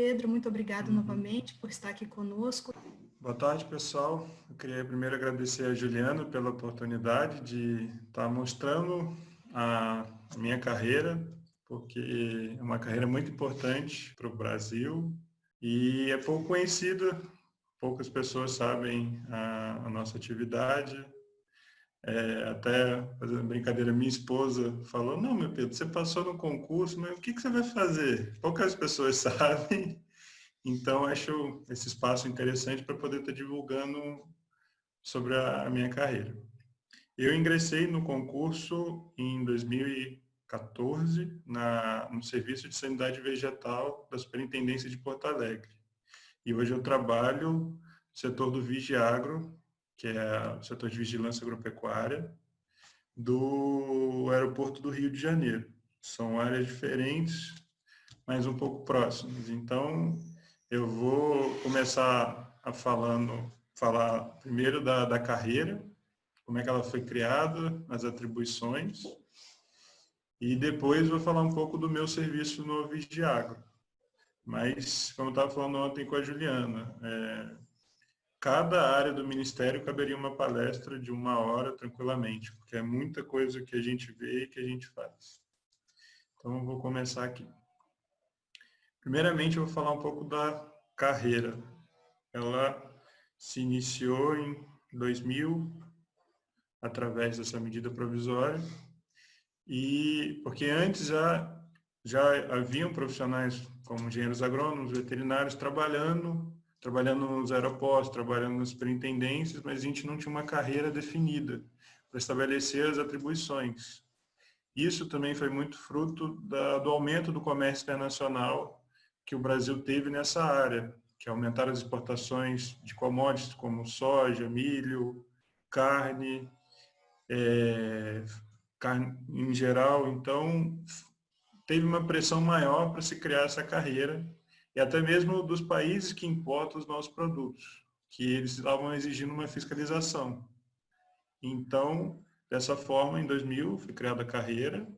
Pedro, muito obrigado novamente por estar aqui conosco. Boa tarde, pessoal. Eu queria primeiro agradecer a Juliana pela oportunidade de estar mostrando a minha carreira, porque é uma carreira muito importante para o Brasil e é pouco conhecida, poucas pessoas sabem a nossa atividade. Até fazendo brincadeira, minha esposa falou: não, meu Pedro, você passou no concurso, mas o que você vai fazer? Poucas pessoas sabem. Então, acho esse espaço interessante para poder estar divulgando sobre a minha carreira. Eu ingressei no concurso em 2014 no Serviço de Sanidade Vegetal da Superintendência de Porto Alegre. E hoje eu trabalho no setor do Vigiagro, que é o setor de vigilância agropecuária, do aeroporto do Rio de Janeiro. São áreas diferentes, mas um pouco próximas. Então, eu vou começar falar primeiro da carreira, como é que ela foi criada, as atribuições, e depois vou falar um pouco do meu serviço no Vigiagro. Mas, como eu estava falando ontem com a Juliana, cada área do Ministério caberia uma palestra de 1 hora tranquilamente, porque é muita coisa que a gente vê e que a gente faz. Então, eu vou começar aqui. Primeiramente, eu vou falar um pouco da carreira. Ela se iniciou em 2000, através dessa medida provisória, e porque antes já haviam profissionais como engenheiros agrônomos, veterinários, trabalhando nos aeroportos, trabalhando nas superintendências, mas a gente não tinha uma carreira definida para estabelecer as atribuições. Isso também foi muito fruto do aumento do comércio internacional que o Brasil teve nessa área, que aumentaram as exportações de commodities como soja, milho, carne, carne em geral. Então, teve uma pressão maior para se criar essa carreira, e até mesmo dos países que importam os nossos produtos, que eles estavam exigindo uma fiscalização. Então, dessa forma, em 2000, foi criada a carreira,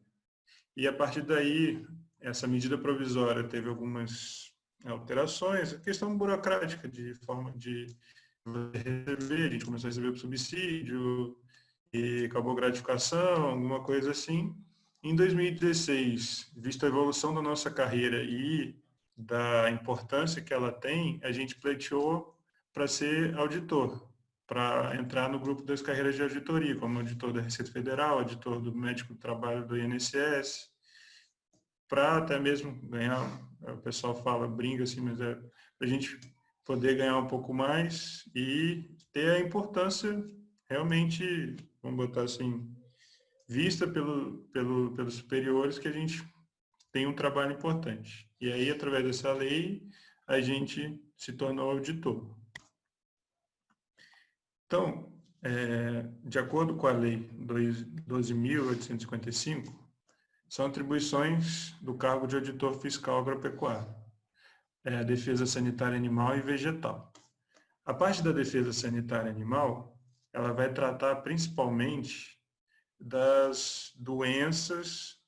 e a partir daí, essa medida provisória teve algumas alterações, questão burocrática de forma de receber, a gente começou a receber o subsídio, e acabou a gratificação, alguma coisa assim. Em 2016, vista a evolução da nossa carreira e da importância que ela tem, a gente pleiteou para ser auditor, para entrar no grupo das carreiras de auditoria, como auditor da Receita Federal, auditor do Médico do Trabalho do INSS, para até mesmo ganhar, o pessoal fala, brinca assim, mas é para a gente poder ganhar um pouco mais e ter a importância realmente, vamos botar assim, vista pelos superiores, que a gente tem um trabalho importante. E aí, através dessa lei, a gente se tornou auditor. Então, de acordo com a lei 12.855, são atribuições do cargo de auditor fiscal agropecuário, a defesa sanitária animal e vegetal. A parte da defesa sanitária animal, ela vai tratar principalmente das doenças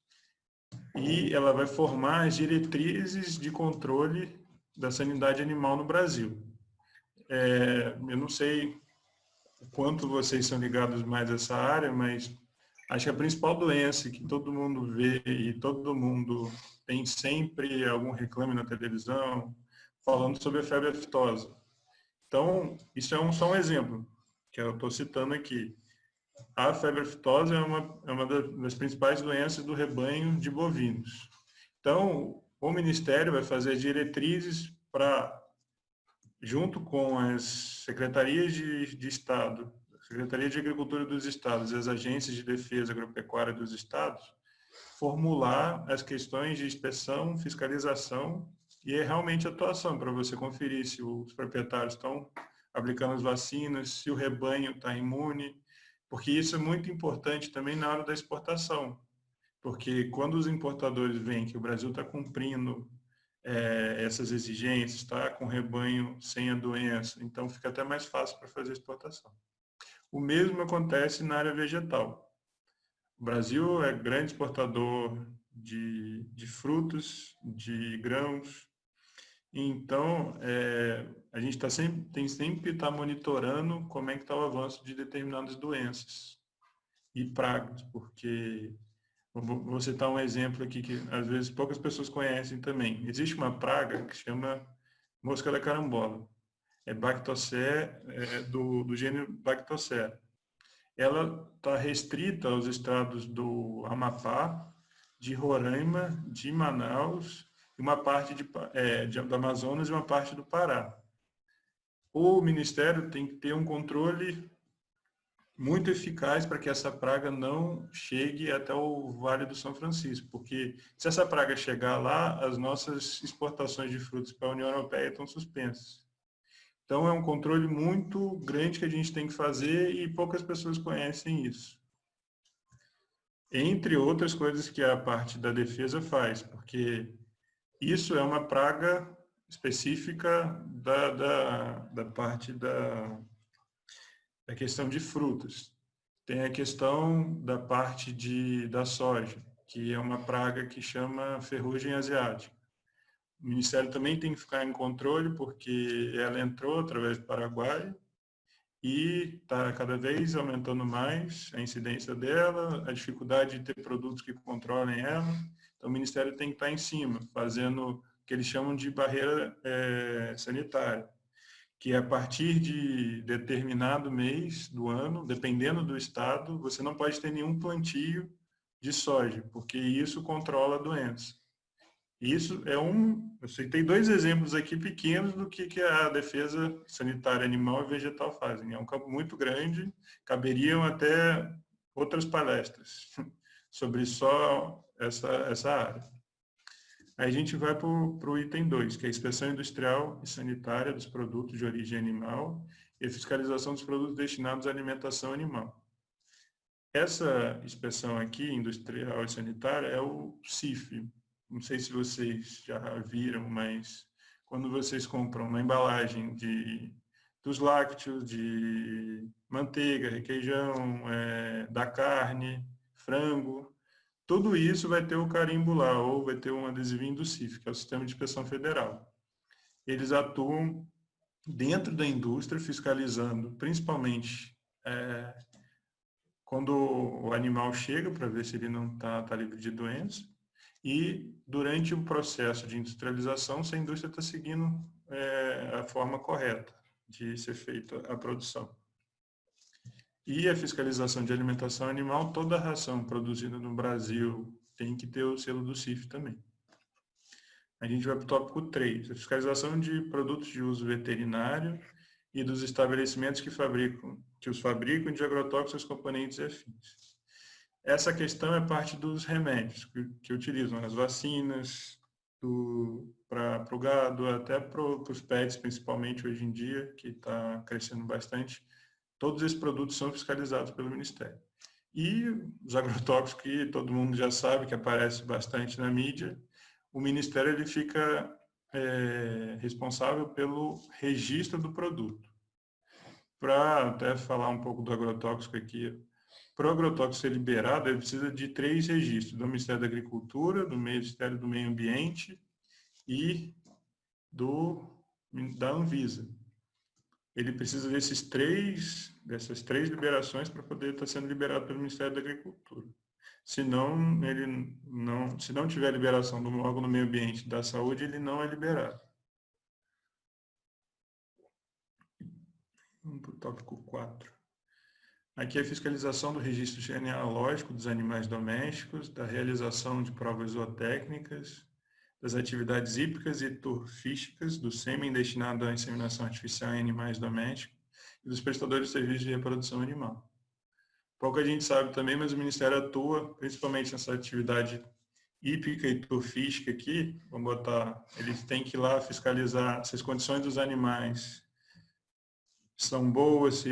e ela vai formar as diretrizes de controle da sanidade animal no Brasil. Eu não sei o quanto vocês são ligados mais a essa área, mas acho que a principal doença que todo mundo vê e todo mundo tem sempre algum reclame na televisão, falando sobre a febre aftosa. Então, isso é só um exemplo que eu estou citando aqui. A febre aftosa é uma das principais doenças do rebanho de bovinos. Então, o Ministério vai fazer diretrizes para, junto com as secretarias de Estado, Secretaria de Agricultura dos Estados e as agências de defesa agropecuária dos Estados, formular as questões de inspeção, fiscalização e realmente atuação, para você conferir se os proprietários estão aplicando as vacinas, se o rebanho está imune, porque isso é muito importante também na hora da exportação, porque quando os importadores veem que o Brasil está cumprindo essas exigências, está com o rebanho sem a doença, então fica até mais fácil para fazer a exportação. O mesmo acontece na área vegetal. O Brasil é grande exportador de frutos, de grãos, Então, a gente tem sempre que estar monitorando como é que está o avanço de determinadas doenças e pragas, porque vou citar um exemplo aqui que às vezes poucas pessoas conhecem também. Existe uma praga que chama mosca da carambola. É Bactocera, do gênero Bactocera. Ela está restrita aos estados do Amapá, de Roraima, de Manaus, e uma parte do Amazonas e uma parte do Pará. O Ministério tem que ter um controle muito eficaz para que essa praga não chegue até o Vale do São Francisco, porque se essa praga chegar lá, as nossas exportações de frutos para a União Europeia estão suspensas. Então, é um controle muito grande que a gente tem que fazer e poucas pessoas conhecem isso. Entre outras coisas que a parte da defesa faz, porque isso é uma praga específica da parte da questão de frutas. Tem a questão da parte da soja, que é uma praga que chama ferrugem asiática. O Ministério também tem que ficar em controle, porque ela entrou através do Paraguai e está cada vez aumentando mais a incidência dela, a dificuldade de ter produtos que controlem ela. Então, o Ministério tem que estar em cima, fazendo o que eles chamam de barreira sanitária, que a partir de determinado mês do ano, dependendo do estado, você não pode ter nenhum plantio de soja, porque isso controla a doença. Isso eu citei 2 exemplos aqui pequenos do que a defesa sanitária animal e vegetal fazem. É um campo muito grande, caberiam até outras palestras sobre só essa área. Aí a gente vai para o item 2, que é a inspeção industrial e sanitária dos produtos de origem animal e a fiscalização dos produtos destinados à alimentação animal. Essa inspeção aqui, industrial e sanitária, é o CIF. Não sei se vocês já viram, mas quando vocês compram uma embalagem dos lácteos, de manteiga, requeijão, da carne, frango, tudo isso vai ter o carimbo lá, ou vai ter um adesivinho do CIF, que é o Sistema de Inspeção Federal. Eles atuam dentro da indústria, fiscalizando, principalmente quando o animal chega, para ver se ele não está livre de doença, e durante o processo de industrialização, se a indústria está seguindo a forma correta de ser feita a produção. E a fiscalização de alimentação animal, toda a ração produzida no Brasil tem que ter o selo do CIF também. A gente vai para o tópico 3, a fiscalização de produtos de uso veterinário e dos estabelecimentos que os fabricam de agrotóxicos, componentes e afins. Essa questão é parte dos remédios que utilizam, as vacinas, para o gado, até para os pets, principalmente hoje em dia, que está crescendo bastante. Todos esses produtos são fiscalizados pelo Ministério. E os agrotóxicos, que todo mundo já sabe, que aparece bastante na mídia, o Ministério ele fica responsável pelo registro do produto. Para até falar um pouco do agrotóxico aqui, para o agrotóxico ser liberado, ele precisa de 3 registros, do Ministério da Agricultura, do Ministério do Meio Ambiente e da Anvisa. Ele precisa dessas três liberações para poder estar sendo liberado pelo Ministério da Agricultura. Se não tiver liberação do órgão do meio ambiente e da saúde, ele não é liberado. Vamos para o tópico 4. Aqui é a fiscalização do registro genealógico dos animais domésticos, da realização de provas zootécnicas, das atividades hípicas e turfísticas, do sêmen destinado à inseminação artificial em animais domésticos e dos prestadores de serviços de reprodução animal. Pouco a gente sabe também, mas o Ministério atua principalmente nessa atividade hípica e turfística aqui. Vamos botar, eles têm que ir lá fiscalizar se as condições dos animais são boas,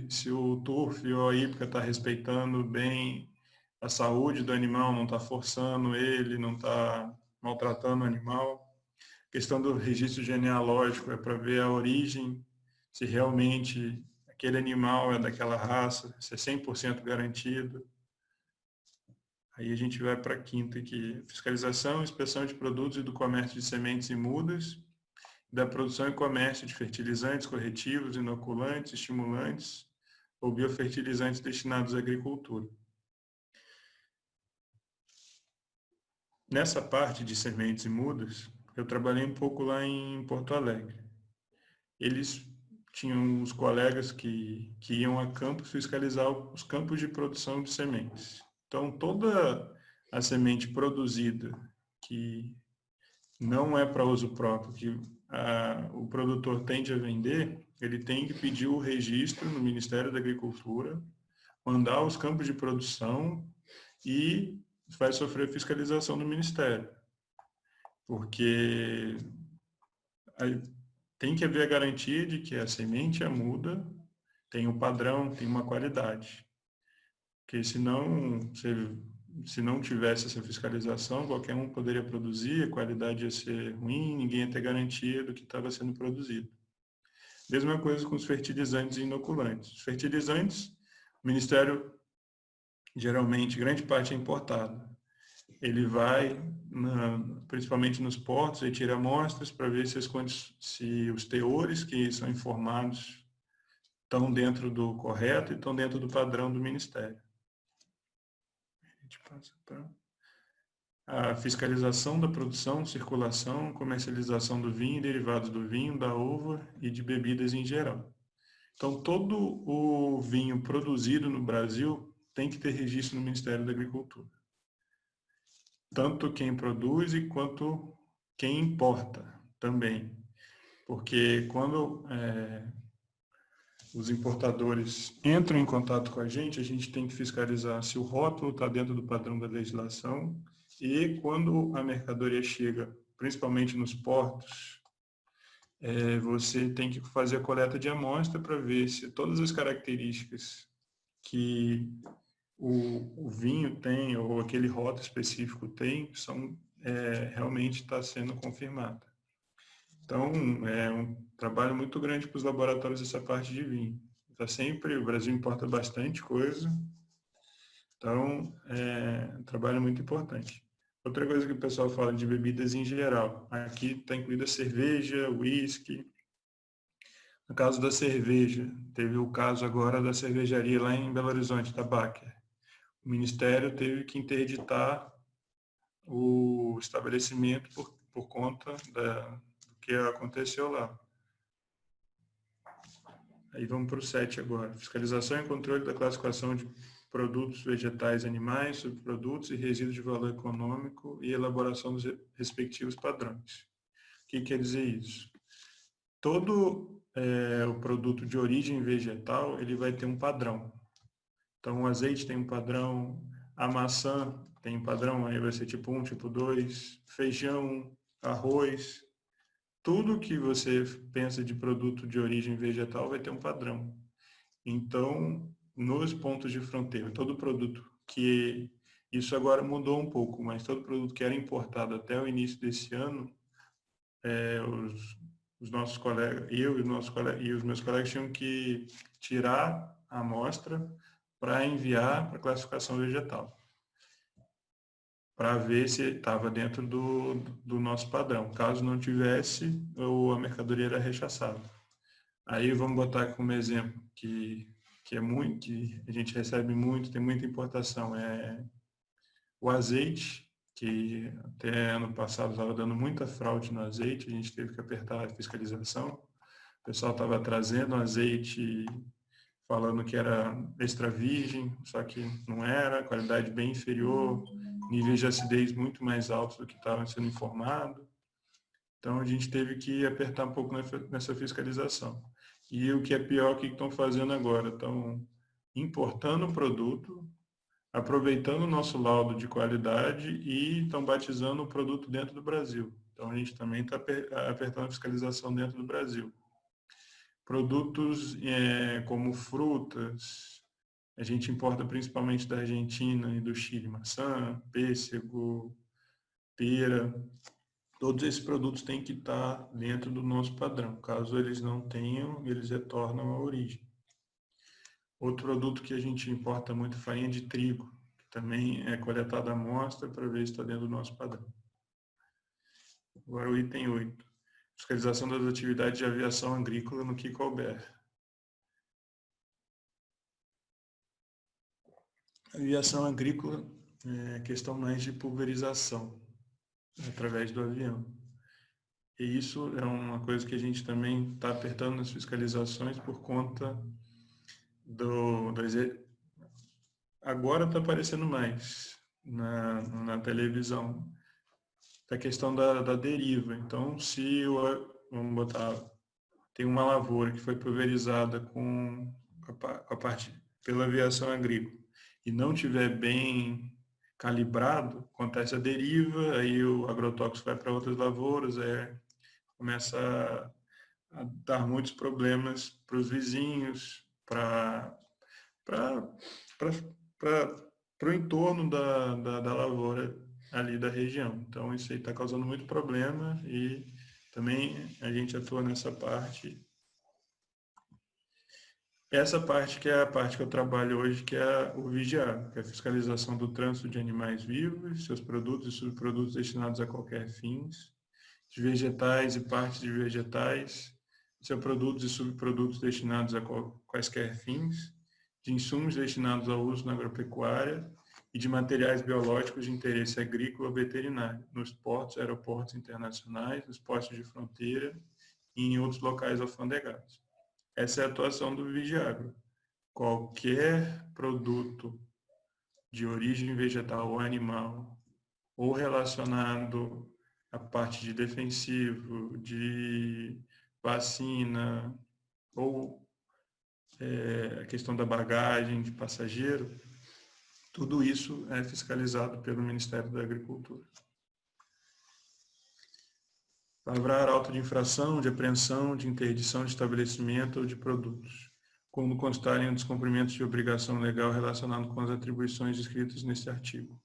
se o turf ou a hípica está respeitando bem a saúde do animal, não está forçando ele, não está maltratando o animal. A questão do registro genealógico é para ver a origem, se realmente aquele animal é daquela raça, se é 100% garantido. Aí a gente vai para a quinta aqui, fiscalização e inspeção de produtos e do comércio de sementes e mudas da produção e comércio de fertilizantes, corretivos, inoculantes, estimulantes ou biofertilizantes destinados à agricultura. Nessa parte de sementes e mudas, eu trabalhei um pouco lá em Porto Alegre. Eles tinham os colegas que iam a campos fiscalizar os campos de produção de sementes. Então, toda a semente produzida que não é para uso próprio, que o produtor tende a vender, ele tem que pedir o registro no Ministério da Agricultura, mandar os campos de produção e vai sofrer fiscalização do Ministério. Porque tem que haver a garantia de que a semente, a muda, tem um padrão, tem uma qualidade. Porque senão, se não tivesse essa fiscalização, qualquer um poderia produzir, a qualidade ia ser ruim, ninguém ia ter garantia do que estava sendo produzido. Mesma coisa com os fertilizantes e inoculantes. Os fertilizantes, o Ministério, geralmente, grande parte é importado. Ele vai, principalmente nos portos, e tira amostras para ver se os teores que são informados estão dentro do correto e estão dentro do padrão do Ministério. A gente passa para a fiscalização da produção, circulação, comercialização do vinho e derivados do vinho, da uva e de bebidas em geral. Então, todo o vinho produzido no Brasil tem que ter registro no Ministério da Agricultura. Tanto quem produz quanto quem importa também. Porque quando os importadores entram em contato com a gente tem que fiscalizar se o rótulo está dentro do padrão da legislação e quando a mercadoria chega, principalmente nos portos, você tem que fazer a coleta de amostra para ver se todas as características que o vinho tem ou aquele rótulo específico tem, realmente está sendo confirmada. Então, é um trabalho muito grande para os laboratórios essa parte de vinho. O Brasil importa bastante coisa, então é um trabalho muito importante. Outra coisa que o pessoal fala de bebidas em geral, aqui está incluída cerveja, uísque. No caso da cerveja, teve o caso agora da cervejaria lá em Belo Horizonte, da Baker. O Ministério teve que interditar o estabelecimento por conta do que aconteceu lá. Aí vamos para o 7 agora. Fiscalização e controle da classificação de produtos vegetais e animais, subprodutos e resíduos de valor econômico e elaboração dos respectivos padrões. O que quer dizer isso? Todo o produto de origem vegetal, ele vai ter um padrão. Então, o azeite tem um padrão, a maçã tem um padrão, aí vai ser tipo 1, tipo 2, feijão, arroz. Tudo que você pensa de produto de origem vegetal vai ter um padrão. Então, nos pontos de fronteira, todo produto isso agora mudou um pouco, mas todo produto que era importado até o início desse ano, os nossos colegas, eu e os meus colegas tinham que tirar a amostra para enviar para a classificação vegetal, para ver se estava dentro do nosso padrão. Caso não tivesse, a mercadoria era rechaçada. Aí vamos botar como exemplo que a gente recebe muito, tem muita importação, o azeite, que até ano passado estava dando muita fraude no azeite, a gente teve que apertar a fiscalização. O pessoal estava trazendo azeite falando que era extra virgem, só que não era, qualidade bem inferior, níveis de acidez muito mais altos do que estavam sendo informado. Então, a gente teve que apertar um pouco nessa fiscalização. E o que é pior, o que estão fazendo agora? Estão importando o produto, aproveitando o nosso laudo de qualidade e estão batizando o produto dentro do Brasil. Então, a gente também está apertando a fiscalização dentro do Brasil. Produtos como frutas, a gente importa principalmente da Argentina e do Chile, maçã, pêssego, pera. Todos esses produtos têm que estar dentro do nosso padrão. Caso eles não tenham, eles retornam à origem. Outro produto que a gente importa muito é farinha de trigo, que também é coletada a amostra para ver se está dentro do nosso padrão. Agora o item 8. fiscalização das atividades de aviação agrícola no que couber. Aviação agrícola é questão mais de pulverização através do avião. E isso é uma coisa que a gente também está apertando nas fiscalizações por conta agora está aparecendo mais na televisão, a questão da deriva. Então, vamos botar, tem uma lavoura que foi pulverizada com a parte pela aviação agrícola e não tiver bem calibrado, acontece a deriva, aí o agrotóxico vai para outras lavouras, começa a dar muitos problemas para os vizinhos, para o entorno da lavoura ali da região. Então, isso aí está causando muito problema e também a gente atua nessa parte. Essa parte que é a parte que eu trabalho hoje, que é o vigiar, que é a fiscalização do trânsito de animais vivos, seus produtos e subprodutos destinados a qualquer fins, de vegetais e partes de vegetais, seus produtos e subprodutos destinados a quaisquer fins, de insumos destinados ao uso na agropecuária e de materiais biológicos de interesse agrícola ou veterinário, nos portos, aeroportos internacionais, nos postos de fronteira e em outros locais alfandegados. Essa é a atuação do Vigiagro. Qualquer produto de origem vegetal ou animal, ou relacionado à parte de defensivo, de vacina, ou a questão da bagagem de passageiro, tudo isso é fiscalizado pelo Ministério da Agricultura. Lavrar auto de infração, de apreensão, de interdição de estabelecimento ou de produtos, quando constarem descumprimentos de obrigação legal relacionado com as atribuições descritas nesse artigo.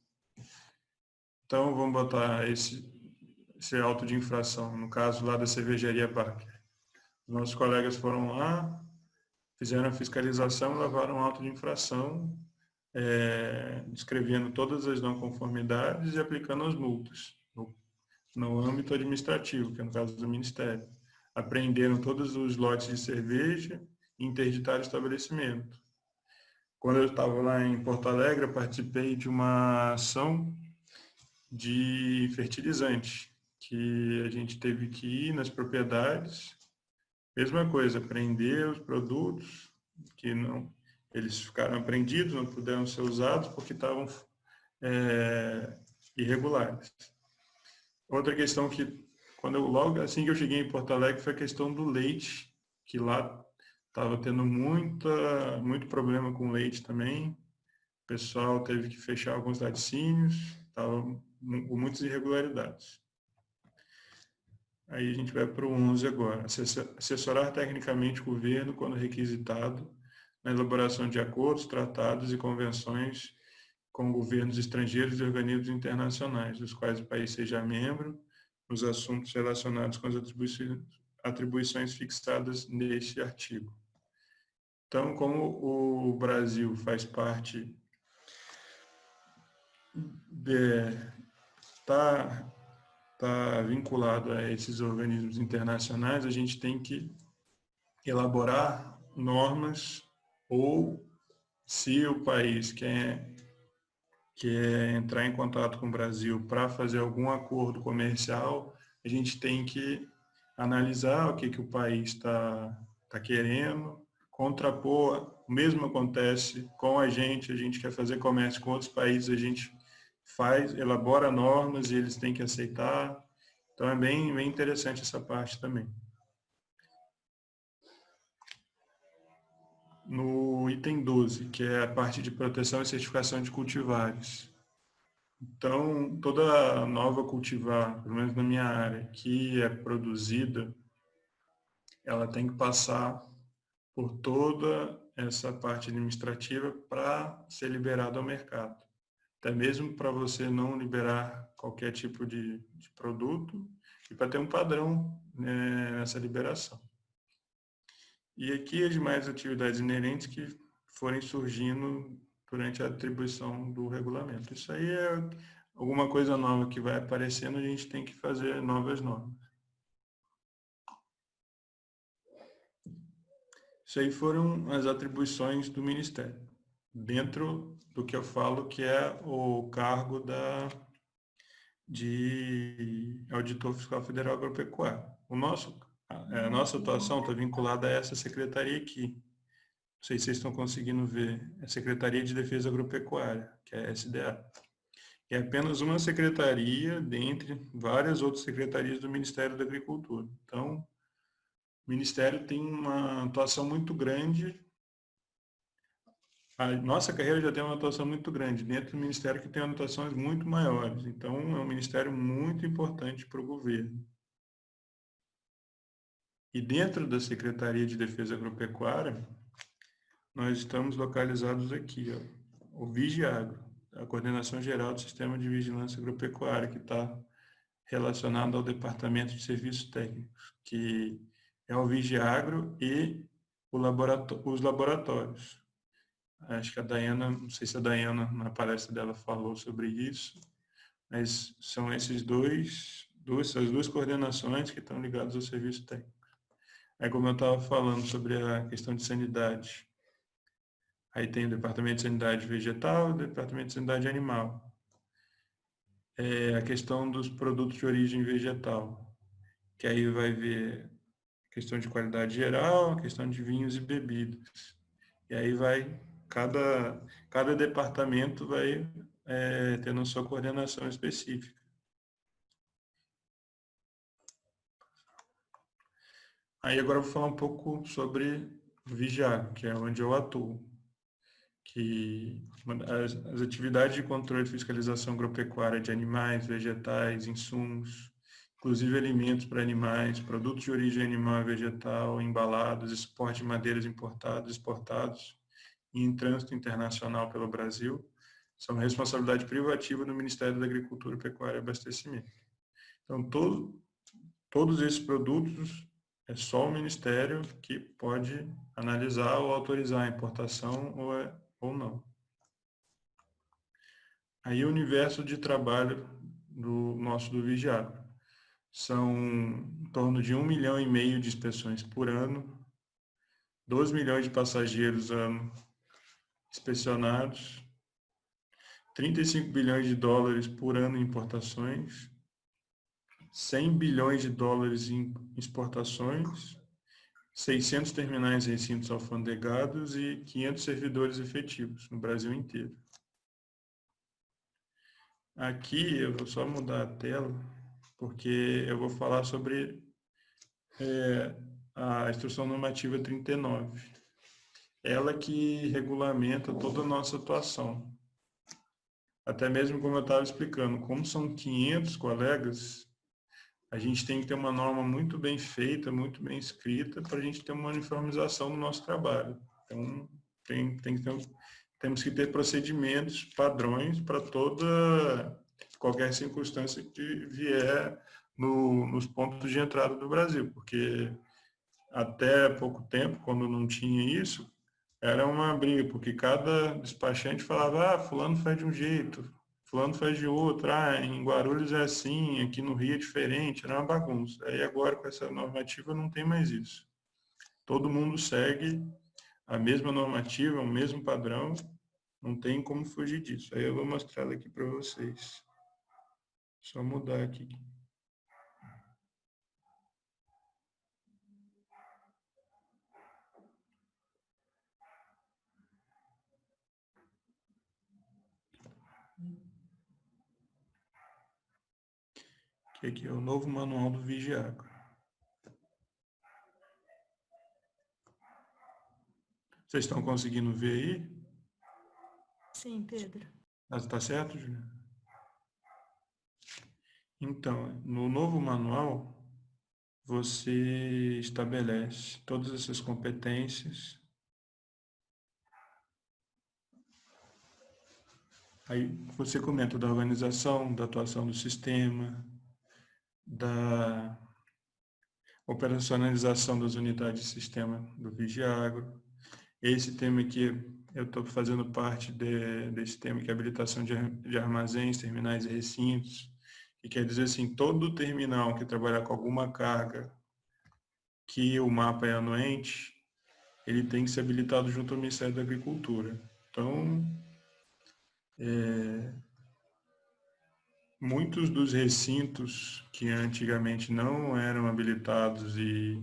Então, vamos botar esse auto de infração, no caso lá da cervejaria Baker. Nossos colegas foram lá, fizeram a fiscalização, lavaram um auto de infração, descrevendo todas as não conformidades e aplicando as multas no âmbito administrativo, que é no caso do Ministério. Apreenderam todos os lotes de cerveja e interditaram o estabelecimento. Quando eu estava lá em Porto Alegre, eu participei de uma ação de fertilizante, que a gente teve que ir nas propriedades, mesma coisa, apreender os produtos que não, eles ficaram apreendidos, não puderam ser usados porque estavam irregulares. Outra questão que, logo assim que eu cheguei em Porto Alegre, foi a questão do leite, que lá estava tendo muito problema com leite também. O pessoal teve que fechar alguns laticínios, estava com muitas irregularidades. Aí a gente vai para o 11 agora. Assessorar tecnicamente o governo quando requisitado na elaboração de acordos, tratados e convenções com governos estrangeiros e organismos internacionais, dos quais o país seja membro, nos assuntos relacionados com as atribuições fixadas neste artigo. Então, como o Brasil faz parte está vinculado a esses organismos internacionais, a gente tem que elaborar normas, ou se o país quer entrar em contato com o Brasil para fazer algum acordo comercial, a gente tem que analisar o que o país está querendo, contrapor. O mesmo acontece com a gente quer fazer comércio com outros países, a gente elabora normas e eles têm que aceitar. Então é bem interessante essa parte também. No item 12, que é a parte de proteção e certificação de cultivares. Então, toda nova cultivar, pelo menos na minha área, que é produzida, ela tem que passar por toda essa parte administrativa para ser liberada ao mercado. Até mesmo para você não liberar qualquer tipo de produto e para ter um padrão, né, nessa liberação. E aqui as demais atividades inerentes que forem surgindo durante a atribuição do regulamento. Isso aí é alguma coisa nova que vai aparecendo, a gente tem que fazer novas normas. Isso aí foram as atribuições do Ministério, dentro do que eu falo que é o cargo de Auditor Fiscal Federal Agropecuário. A nossa atuação está vinculada a essa secretaria aqui. Não sei se vocês estão conseguindo ver. É a Secretaria de Defesa Agropecuária, que é a SDA. É apenas uma secretaria dentre várias outras secretarias do Ministério da Agricultura. Então, o Ministério tem uma atuação muito grande. A nossa carreira já tem uma atuação muito grande dentro do Ministério, que tem atuações muito maiores. Então, é um ministério muito importante para o governo. E dentro da Secretaria de Defesa Agropecuária, nós estamos localizados aqui, ó, o Vigiagro, a Coordenação Geral do Sistema de Vigilância Agropecuária, que está relacionado ao Departamento de Serviços Técnicos, que é o Vigiagro e os laboratórios. Acho que a Daiana, não sei se a Daiana, na palestra dela, falou sobre isso, mas são essas duas coordenações que estão ligadas ao serviço técnico. Aí, como eu estava falando sobre a questão de sanidade, aí tem o Departamento de Sanidade Vegetal e o Departamento de Sanidade Animal. A questão dos produtos de origem vegetal, que aí vai ver questão de qualidade geral, a questão de vinhos e bebidas. E aí cada departamento vai tendo a sua coordenação específica. Aí agora eu vou falar um pouco sobre o Vigiagro, que é onde eu atuo. Que as atividades de controle e fiscalização agropecuária de animais, vegetais, insumos, inclusive alimentos para animais, produtos de origem animal e vegetal, embalados, suporte de madeiras importados, exportados e em trânsito internacional pelo Brasil, são responsabilidade privativa do Ministério da Agricultura, Pecuária e Abastecimento. Então, todos esses produtos é só o Ministério que pode analisar ou autorizar a importação ou não. Aí o universo de trabalho do Vigiagro são em torno de 1,5 milhão de inspeções por ano, 2 milhões de passageiros ano inspecionados, 35 bilhões de dólares por ano em importações, 100 bilhões de dólares em exportações, 600 terminais e recintos alfandegados e 500 servidores efetivos no Brasil inteiro. Aqui eu vou só mudar a tela, porque eu vou falar sobre a Instrução Normativa 39. Ela que regulamenta toda a nossa atuação. Até mesmo como eu estava explicando, como são 500 colegas, a gente tem que ter uma norma muito bem feita, muito bem escrita, para a gente ter uma uniformização no nosso trabalho. Então, temos que ter procedimentos, padrões para qualquer circunstância que vier nos pontos de entrada do Brasil, porque até pouco tempo, quando não tinha isso, era uma briga, porque cada despachante falava, fulano faz de um jeito, fulano faz de outro, em Guarulhos é assim, aqui no Rio é diferente, era uma bagunça. Aí agora com essa normativa não tem mais isso. Todo mundo segue a mesma normativa, o mesmo padrão, não tem como fugir disso. Aí eu vou mostrar ela aqui para vocês. Só mudar aqui. Que aqui é o novo manual do Vigiagro. Vocês estão conseguindo ver aí? Sim, Pedro. Está certo, Juliana? Então, no novo manual, você estabelece todas essas competências. Aí você comenta da organização, da atuação do sistema, da operacionalização das unidades de sistema do Vigiagro. Esse tema aqui, eu estou fazendo parte desse tema, que é habilitação de armazéns, terminais e recintos, que quer dizer assim, todo terminal que trabalhar com alguma carga que o mapa é anuente, ele tem que ser habilitado junto ao Ministério da Agricultura. Então, muitos dos recintos que antigamente não eram habilitados e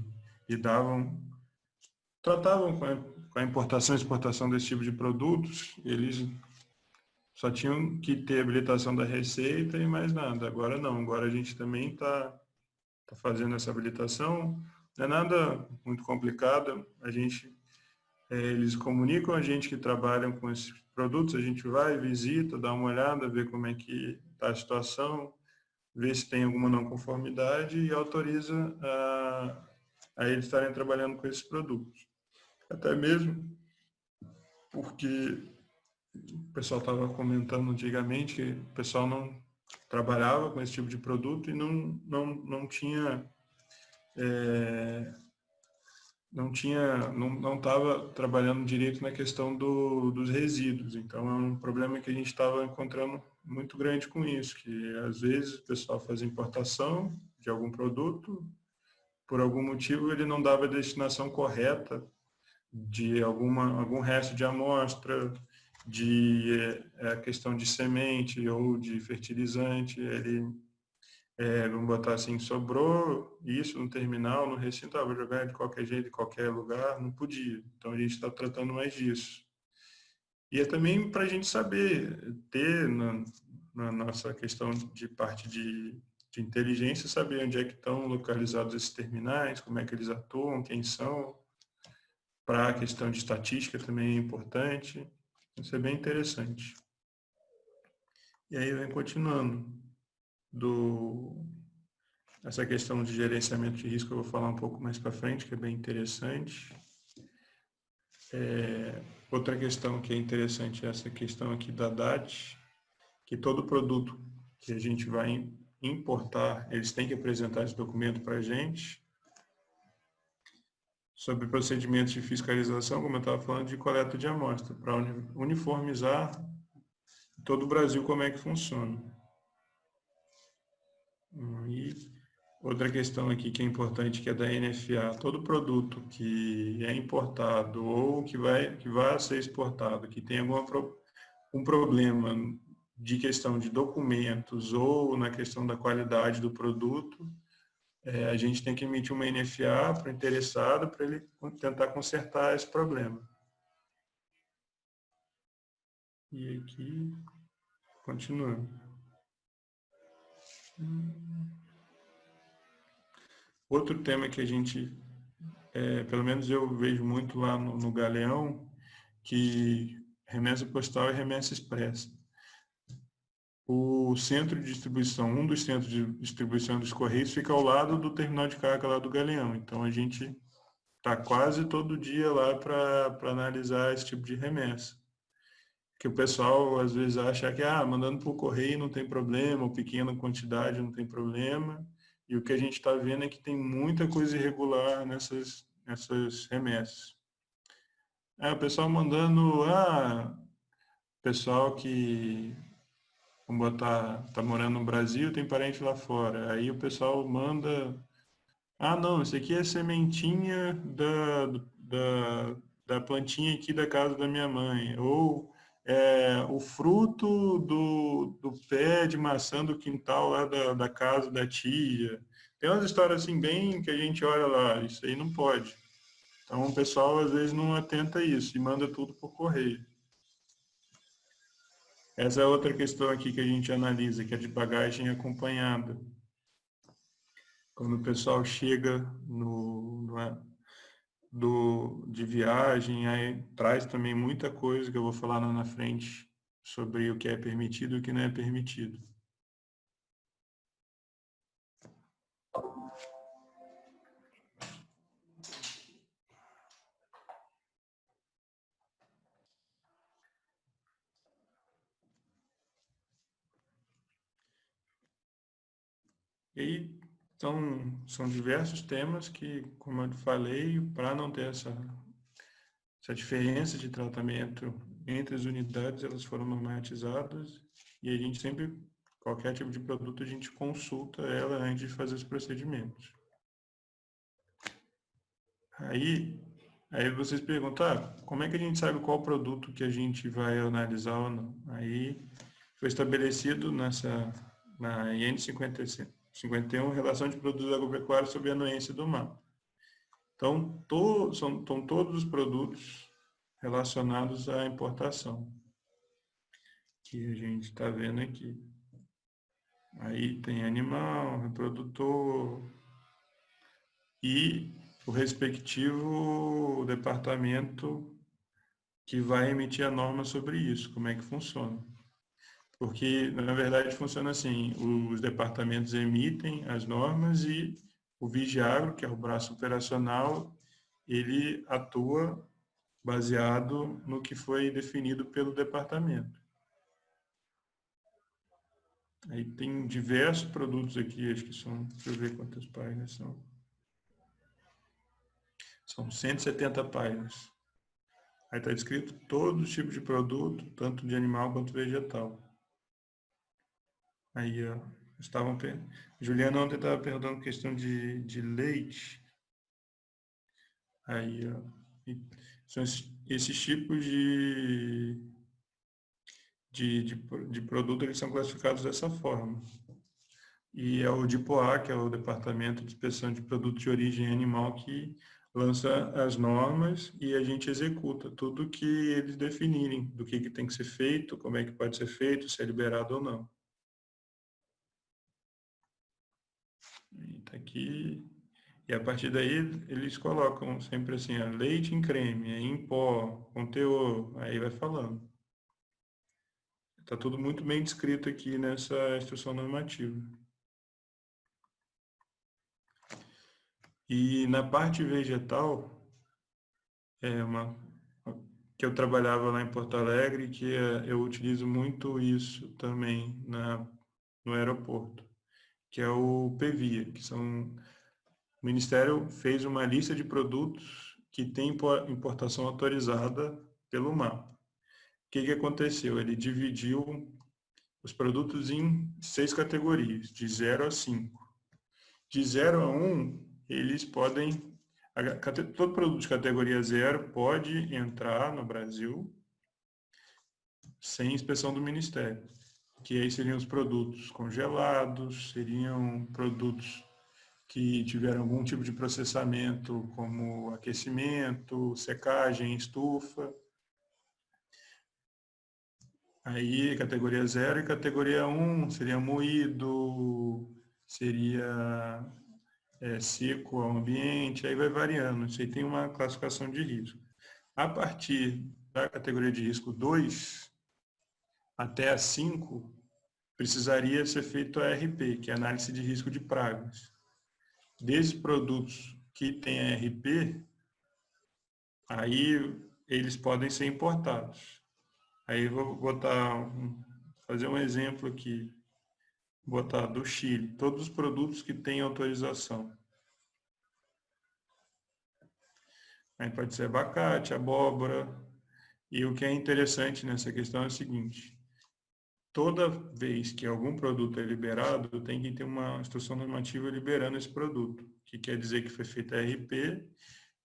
tratavam com a importação e exportação desse tipo de produtos, eles só tinham que ter habilitação da Receita e mais nada. Agora não, agora a gente também está fazendo essa habilitação. Não é nada muito complicado, eles comunicam a gente que trabalham com esses produtos, a gente vai, visita, dá uma olhada, vê como é que está a situação, vê se tem alguma não conformidade e autoriza a eles estarem trabalhando com esses produtos. Até mesmo porque o pessoal estava comentando antigamente que o pessoal não trabalhava com esse tipo de produto e não tinha não estava trabalhando direito na questão dos resíduos. Então, é um problema que a gente estava encontrando muito grande com isso, que às vezes o pessoal fazia importação de algum produto, por algum motivo ele não dava a destinação correta de algum resto de amostra, de questão de semente ou de fertilizante, vamos botar assim, sobrou isso no terminal, no recinto, vou jogar de qualquer jeito, em qualquer lugar, não podia. Então a gente está tratando mais disso. E é também para a gente saber, ter na nossa questão de parte de inteligência, saber onde é que estão localizados esses terminais, como é que eles atuam, quem são. Para a questão de estatística também é importante. Isso é bem interessante. E aí vem continuando essa questão de gerenciamento de risco eu vou falar um pouco mais para frente, que é bem interessante. Outra questão que é interessante é essa questão aqui da DAT, que todo produto que a gente vai importar, eles têm que apresentar esse documento para a gente. Sobre procedimentos de fiscalização, como eu estava falando, de coleta de amostra, para uniformizar em todo o Brasil como é que funciona. E outra questão aqui que é importante, que é da NFA, todo produto que é importado ou que vai ser exportado, que tem um problema de questão de documentos ou na questão da qualidade do produto, a gente tem que emitir uma NFA para o interessado para ele tentar consertar esse problema. E aqui, continuando. Outro tema que a gente, pelo menos eu vejo muito lá no Galeão, que remessa postal e remessa expressa. O centro de distribuição, um dos centros de distribuição dos Correios fica ao lado do terminal de carga lá do Galeão. Então, a gente está quase todo dia lá para analisar esse tipo de remessa. Que o pessoal, às vezes, acha que mandando por correio não tem problema, ou pequena quantidade não tem problema. E o que a gente está vendo é que tem muita coisa irregular nessas remessas. O pessoal mandando, pessoal que, vamos botar, está morando no Brasil, tem parente lá fora. Aí o pessoal manda, não, isso aqui é sementinha da plantinha aqui da casa da minha mãe. Ou o fruto do pé de maçã do quintal lá da casa da tia. Tem umas histórias assim bem que a gente olha lá, isso aí não pode. Então o pessoal às vezes não atenta a isso e manda tudo por correio. Essa é outra questão aqui que a gente analisa, que é de bagagem acompanhada. Quando o pessoal chega de viagem, aí traz também muita coisa que eu vou falar lá na frente sobre o que é permitido e o que não é permitido. E aí, então, são diversos temas que, como eu falei, para não ter essa diferença de tratamento entre as unidades, elas foram normatizadas e a gente sempre, qualquer tipo de produto, a gente consulta ela antes de fazer os procedimentos. Aí, Aí vocês perguntam, como é que a gente sabe qual produto que a gente vai analisar ou não? Aí foi estabelecido na IN 51, Relação de Produtos Agropecuários sob a anuência do mar. Então, estão todos os produtos relacionados à importação, que a gente está vendo aqui. Aí tem animal, reprodutor e o respectivo departamento que vai emitir a norma sobre isso, como é que funciona. Porque, na verdade, funciona assim, os departamentos emitem as normas e o Vigiagro, que é o braço operacional, ele atua baseado no que foi definido pelo departamento. Aí tem diversos produtos aqui, acho que são, deixa eu ver quantas páginas são. São 170 páginas. Aí está descrito todos os tipos de produto, tanto de animal quanto vegetal. Aí, ó, Juliana ontem estava perguntando questão de leite. Aí, ó, são esses tipos de produto, eles são classificados dessa forma. E é o DIPOA, que é o Departamento de Inspeção de Produtos de Origem Animal, que lança as normas e a gente executa tudo que eles definirem, do que tem que ser feito, como é que pode ser feito, se é liberado ou não. Está aqui. E a partir daí eles colocam sempre assim, leite em creme, em pó, com teor, aí vai falando. Está tudo muito bem descrito aqui nessa instrução normativa. E na parte vegetal, é uma que eu trabalhava lá em Porto Alegre, que eu utilizo muito isso também no aeroporto, que é o PVIA, que são o Ministério fez uma lista de produtos que tem importação autorizada pelo mar. O que aconteceu? Ele dividiu os produtos em 6 categorias, de 0 a 5. De 0 a 1, eles podem... Todo produto de categoria 0 pode entrar no Brasil sem inspeção do Ministério, que aí seriam os produtos congelados, seriam produtos que tiveram algum tipo de processamento, como aquecimento, secagem, estufa. Aí, categoria 0 e categoria 1 seria moído, seria seco ao ambiente, aí vai variando. Isso aí tem uma classificação de risco. A partir da categoria de risco 2 até a 5, precisaria ser feito a ARP, que é a análise de risco de pragas. Desses produtos que têm ARP, aí eles podem ser importados. Aí vou fazer um exemplo aqui, botar do Chile, todos os produtos que têm autorização. Aí pode ser abacate, abóbora, e o que é interessante nessa questão é o seguinte, toda vez que algum produto é liberado, tem que ter uma instrução normativa liberando esse produto, que quer dizer que foi feita a RP,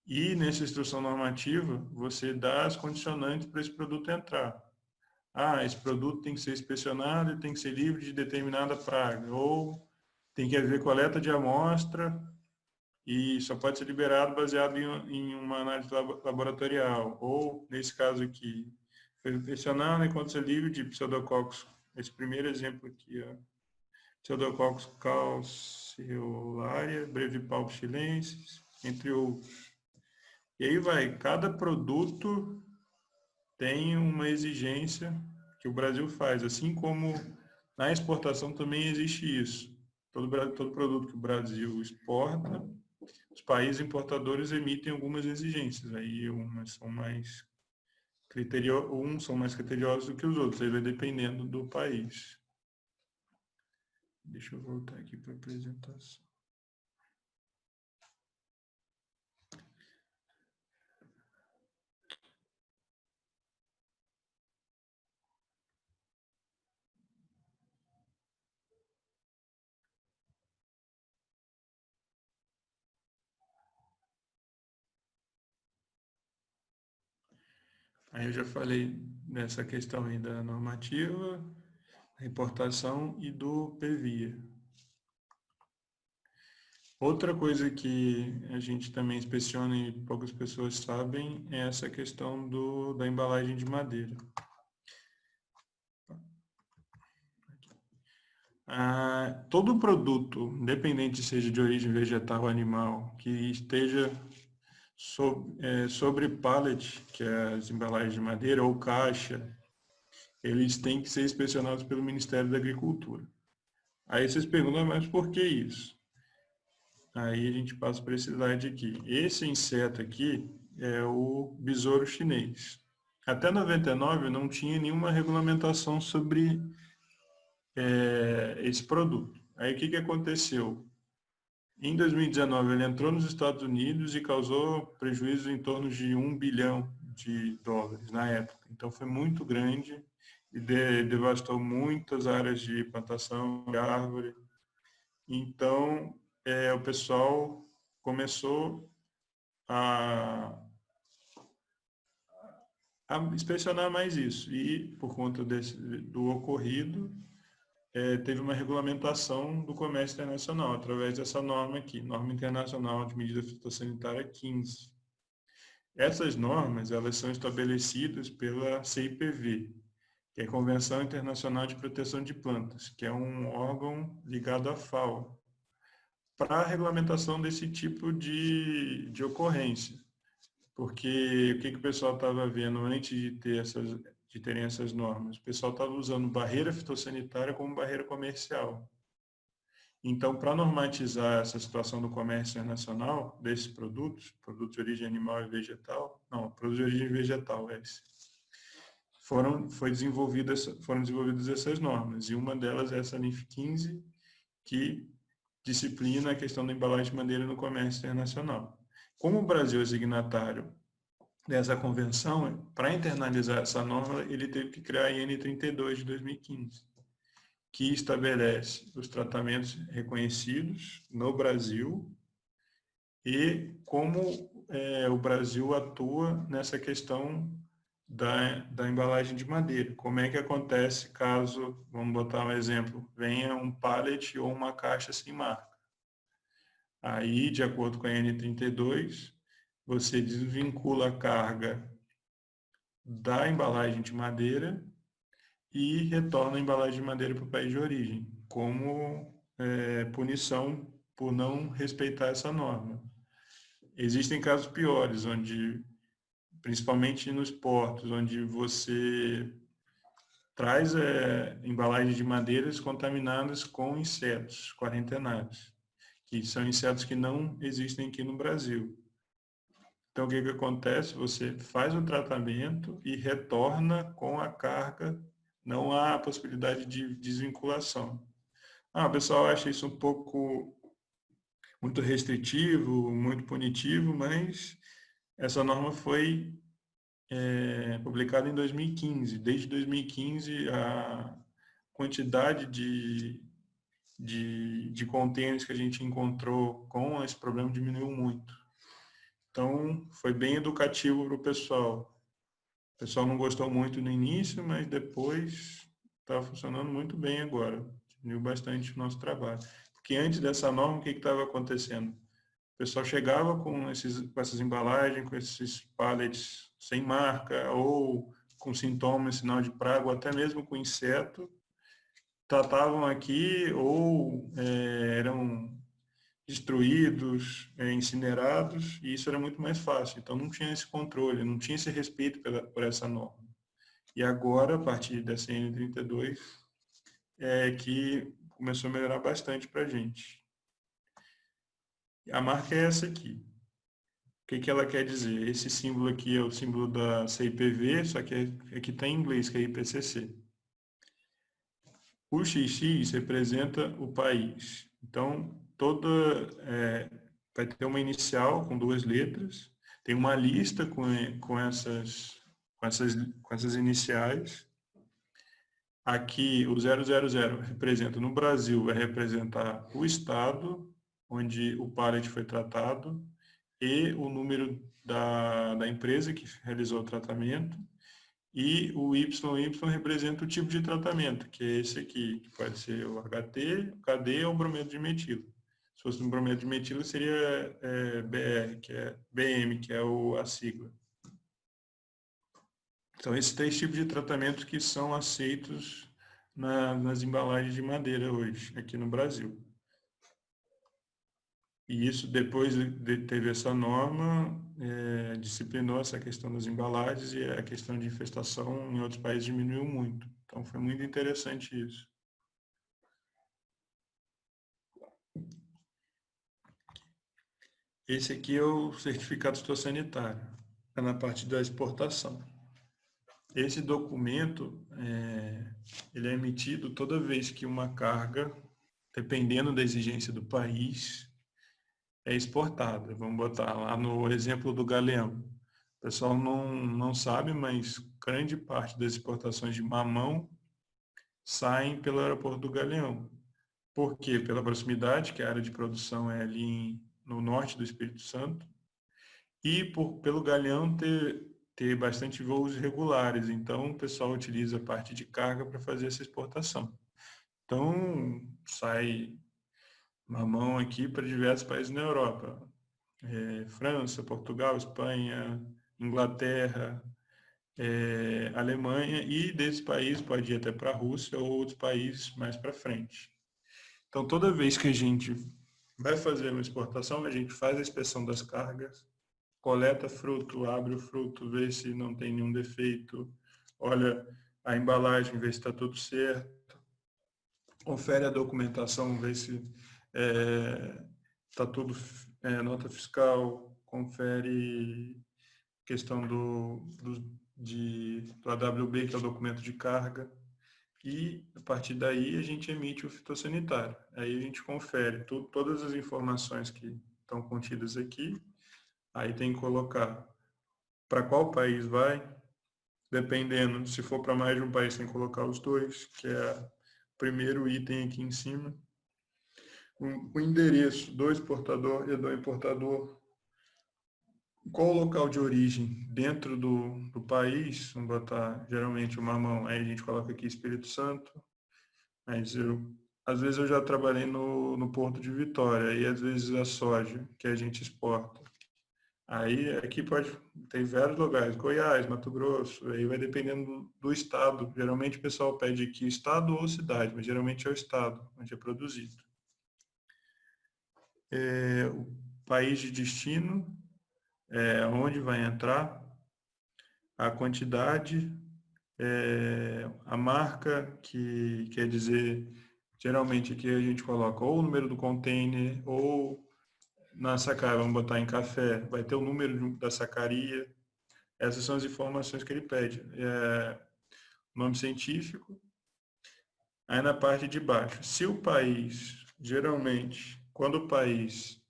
e nessa instrução normativa, você dá as condicionantes para esse produto entrar. Esse produto tem que ser inspecionado e tem que ser livre de determinada praga, ou tem que haver coleta de amostra e só pode ser liberado baseado em uma análise laboratorial, ou, nesse caso aqui, foi inspecionado enquanto ser livre de pseudococcus. Esse primeiro exemplo aqui, ó, Pseudococcus calceolaria, Brevipalp chilensis, entre outros. E aí vai, cada produto tem uma exigência que o Brasil faz, assim como na exportação também existe isso. Todo produto que o Brasil exporta, os países importadores emitem algumas exigências, aí uns são mais criteriosos do que os outros, aí vai dependendo do país. Deixa eu voltar aqui para a apresentação. Aí eu já falei dessa questão aí da normativa, importação e do PVIA. Outra coisa que a gente também inspeciona e poucas pessoas sabem é essa questão da embalagem de madeira. Todo produto, independente seja de origem vegetal ou animal, que esteja sobre pallet, que é as embalagens de madeira, ou caixa, eles têm que ser inspecionados pelo Ministério da Agricultura. Aí vocês perguntam, mas por que isso? Aí a gente passa para esse slide aqui. Esse inseto aqui é o besouro chinês. Até 99 não tinha nenhuma regulamentação sobre esse produto. Aí o que aconteceu? Em 2019 ele entrou nos Estados Unidos e causou prejuízo em torno de US$ 1 bilhão na época. Então foi muito grande e devastou muitas áreas de plantação de árvore. Então o pessoal começou a inspecionar mais isso. E por conta do ocorrido, teve uma regulamentação do comércio internacional, através dessa norma aqui, Norma Internacional de Medida Fitossanitária 15. Essas normas, elas são estabelecidas pela CIPV, que é a Convenção Internacional de Proteção de Plantas, que é um órgão ligado à FAO, para a regulamentação desse tipo de ocorrência. Porque o que o pessoal estava vendo antes de terem essas normas? O pessoal estava usando barreira fitossanitária como barreira comercial. Então, para normatizar essa situação do comércio internacional desses produtos de origem animal e vegetal, não, produtos de origem vegetal, foram desenvolvidas essas normas, e uma delas é essa NIF 15, que disciplina a questão da embalagem de madeira no comércio internacional. Como o Brasil é signatário dessa convenção, para internalizar essa norma, ele teve que criar a IN 32 de 2015, que estabelece os tratamentos reconhecidos no Brasil e como o Brasil atua nessa questão da embalagem de madeira. Como é que acontece caso, vamos botar um exemplo, venha um pallet ou uma caixa sem marca. Aí, de acordo com a N32, você desvincula a carga da embalagem de madeira e retorna a embalagem de madeira para o país de origem, como punição por não respeitar essa norma. Existem casos piores, onde, principalmente nos portos, onde você traz embalagens de madeiras contaminadas com insetos quarentenários, que são insetos que não existem aqui no Brasil. Então, o que acontece? Você faz o tratamento e retorna com a carga, não há possibilidade de desvinculação. O pessoal acha isso um pouco muito restritivo, muito punitivo, mas essa norma foi publicada em 2015. Desde 2015, a quantidade de contêineres que a gente encontrou com esse problema diminuiu muito. Então, foi bem educativo para o pessoal. O pessoal não gostou muito no início, mas depois está funcionando muito bem agora. Diminuiu bastante o nosso trabalho. Porque antes dessa norma, o que estava acontecendo? O pessoal chegava com essas embalagens, com esses pallets sem marca, ou com sintomas, sinal de praga, ou até mesmo com inseto, tratavam aqui ou eram destruídos, incinerados, e isso era muito mais fácil. Então não tinha esse controle, não tinha esse respeito por essa norma. E agora, a partir da CN32, que começou a melhorar bastante para a gente. A marca é essa aqui. O que ela quer dizer? Esse símbolo aqui é o símbolo da CIPV, só que aqui está em inglês, que é IPCC. O XX representa o país. Então, vai ter uma inicial com 2 letras, tem uma lista com essas iniciais. Aqui, o 000 representa, no Brasil, vai representar o estado onde o pallet foi tratado e o número da empresa que realizou o tratamento. E o YY representa o tipo de tratamento, que é esse aqui, que pode ser o HT, o KD ou o brometo de metilo. Se fosse um brometo de metilo, seria BR, que é BM, que é a sigla. Então, esses 3 tipos de tratamento que são aceitos nas embalagens de madeira hoje, aqui no Brasil. E isso, depois teve essa norma, disciplinou essa questão das embalagens e a questão de infestação em outros países diminuiu muito. Então, foi muito interessante isso. Esse aqui é o certificado fitossanitário, é na parte da exportação. Esse documento, ele é emitido toda vez que uma carga, dependendo da exigência do país, é exportada. Vamos botar lá no exemplo do galeão. O pessoal não sabe, mas grande parte das exportações de mamão saem pelo aeroporto do Galeão. Por quê? Pela proximidade, que a área de produção é ali no norte do Espírito Santo, e pelo Galeão ter bastante voos regulares. Então, o pessoal utiliza a parte de carga para fazer essa exportação. Então, sai mamão aqui para diversos países na Europa. França, Portugal, Espanha, Inglaterra, Alemanha, e desse país pode ir até para a Rússia ou outros países mais para frente. Então, toda vez que a gente vai fazer uma exportação, a gente faz a inspeção das cargas, coleta fruto, abre o fruto, vê se não tem nenhum defeito, olha a embalagem, vê se está tudo certo, confere a documentação, vê se está tudo nota fiscal, confere questão do AWB, que é o documento de carga, e a partir daí a gente emite o fitossanitário. Aí a gente confere todas as informações que estão contidas aqui, aí tem que colocar para qual país vai, dependendo, se for para mais de um país, tem que colocar os dois, que é o primeiro item aqui em cima. O endereço do exportador e do importador, qual o local de origem dentro do país, vamos botar geralmente o mamão, aí a gente coloca aqui Espírito Santo, mas às vezes eu já trabalhei no Porto de Vitória, e às vezes a soja, que a gente exporta. Aí aqui pode ter vários lugares, Goiás, Mato Grosso, aí vai dependendo do estado. Geralmente o pessoal pede aqui estado ou cidade, mas geralmente é o estado onde é produzido. O país de destino, onde vai entrar, a quantidade, a marca, que quer dizer, geralmente aqui a gente coloca ou o número do container, ou na sacaria, vamos botar em café, vai ter o número da sacaria. Essas são as informações que ele pede. Nome científico. Aí na parte de baixo, se o país, geralmente, quando o país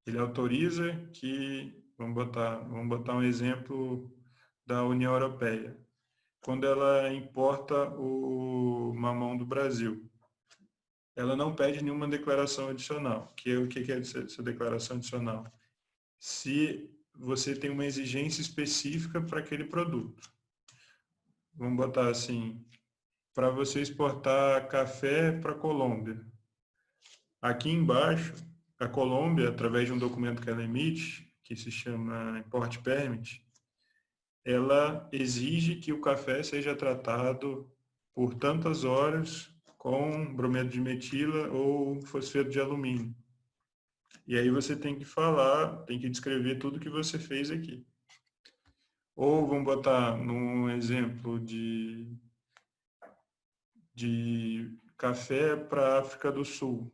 ele autoriza que, vamos botar um exemplo da União Europeia, quando ela importa o mamão do Brasil, ela não pede nenhuma declaração adicional. O que é essa declaração adicional? Se você tem uma exigência específica para aquele produto. Vamos botar assim, para você exportar café para a Colômbia. Aqui embaixo, a Colômbia, através de um documento que ela emite, que se chama Import Permit, ela exige que o café seja tratado por tantas horas com brometo de metila ou fosfeto de alumínio. E aí você tem que falar, tem que descrever tudo que você fez aqui. Ou vamos botar num exemplo de café para a África do Sul.